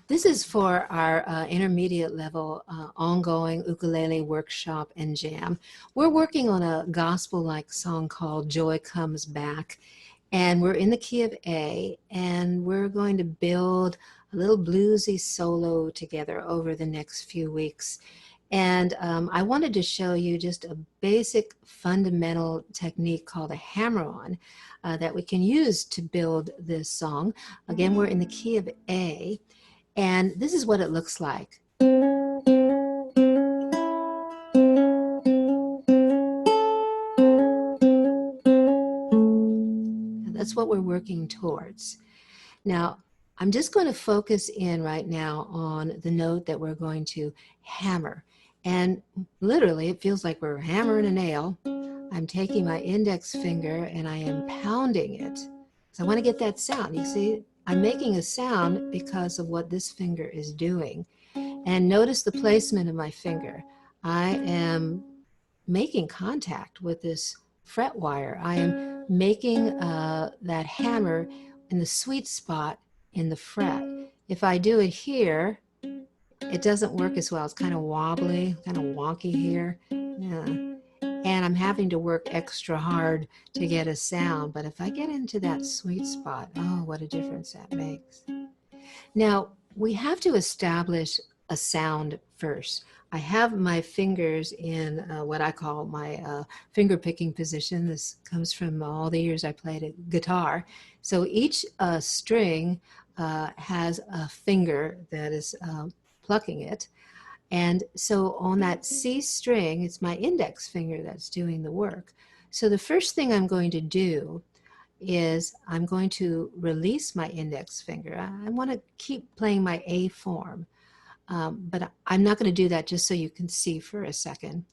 This is for our intermediate level ongoing ukulele workshop and jam. We're working on a gospel-like song called Joy Comes Back, and we're in the key of A, and we're going to build a little bluesy solo together over the next few weeks. And I wanted to show you just a basic fundamental technique called a hammer-on that we can use to build this song. Again, we're in the key of A. And this is what it looks like. That's what we're working towards. Now, I'm just going to focus in right now on the note that we're going to hammer. And literally, it feels like we're hammering a nail. I'm taking my index finger and I am pounding it. So I want to get that sound. You see, I'm making a sound because of what this finger is doing. And notice the placement of my finger. I am making contact with this fret wire. I am making that hammer in the sweet spot in the fret. If I do it here, it doesn't work as well. It's kind of wobbly, kind of wonky here. Yeah. And I'm having to work extra hard to get a sound. But if I get into that sweet spot, oh, what a difference that makes. Now, we have to establish a sound first. I have my fingers in what I call my finger picking position. This comes from all the years I played a guitar. So each string has a finger that is plucking it. And so on that C string, it's my index finger that's doing the work. So the first thing I'm going to do is I'm going to release my index finger. I want to keep playing my A form, but I'm not going to do that just so you can see for a second.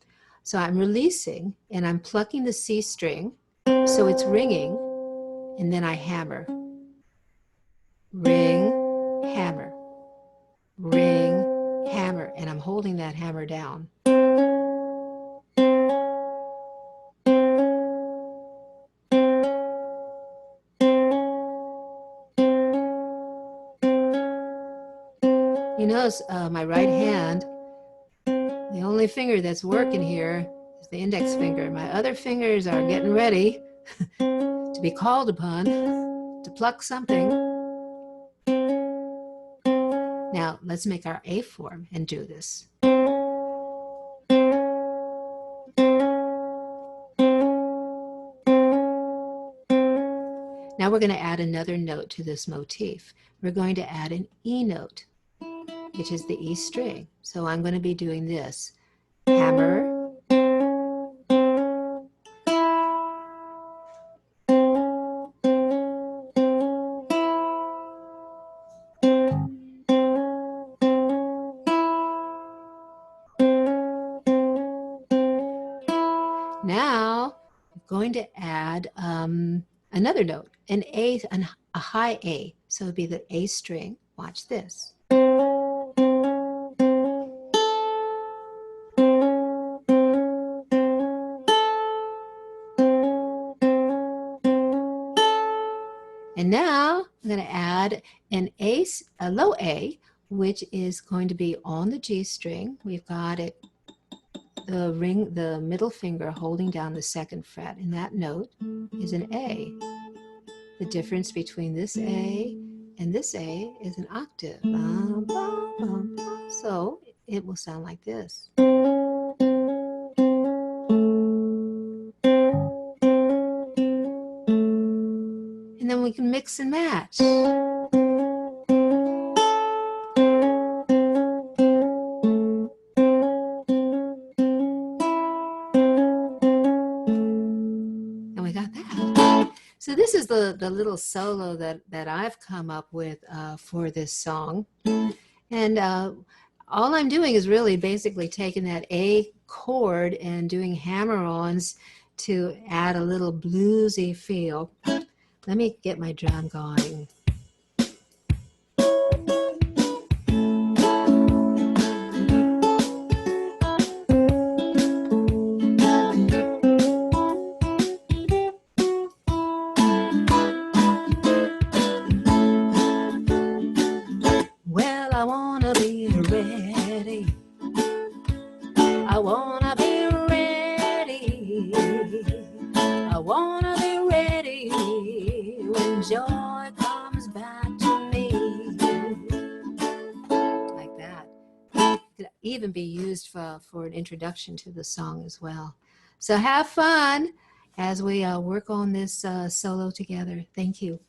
So I'm releasing and I'm plucking the C string so it's ringing, and then I hammer. Ring, hammer, ring, hammer, and I'm holding that hammer down. You notice my right hand, the only finger that's working here is the index finger. My other fingers are getting ready to be called upon to pluck something. Now let's make our A form and do this. Now we're going to add another note to this motif. We're going to add an E note, which is the E string. So I'm going to be doing this. Hammer, now I'm going to add another note, a high A. So it would be the A string. Watch this. And now I'm going to add a low A, which is going to be on the G string. We've got it, the middle finger holding down the second fret, and that note is an A. The difference between this A and this A is an octave. So it will sound like this. And then we can mix and match. And we got that. So this is the little solo that I've come up with for this song. And all I'm doing is really basically taking that A chord and doing hammer-ons to add a little bluesy feel. Let me get my drum going. Well, I ready. I wanna be ready. I wanna be ready when joy comes back to me. Like that. It could even be used for an introduction to the song as well. So have fun as we work on this solo together. Thank you.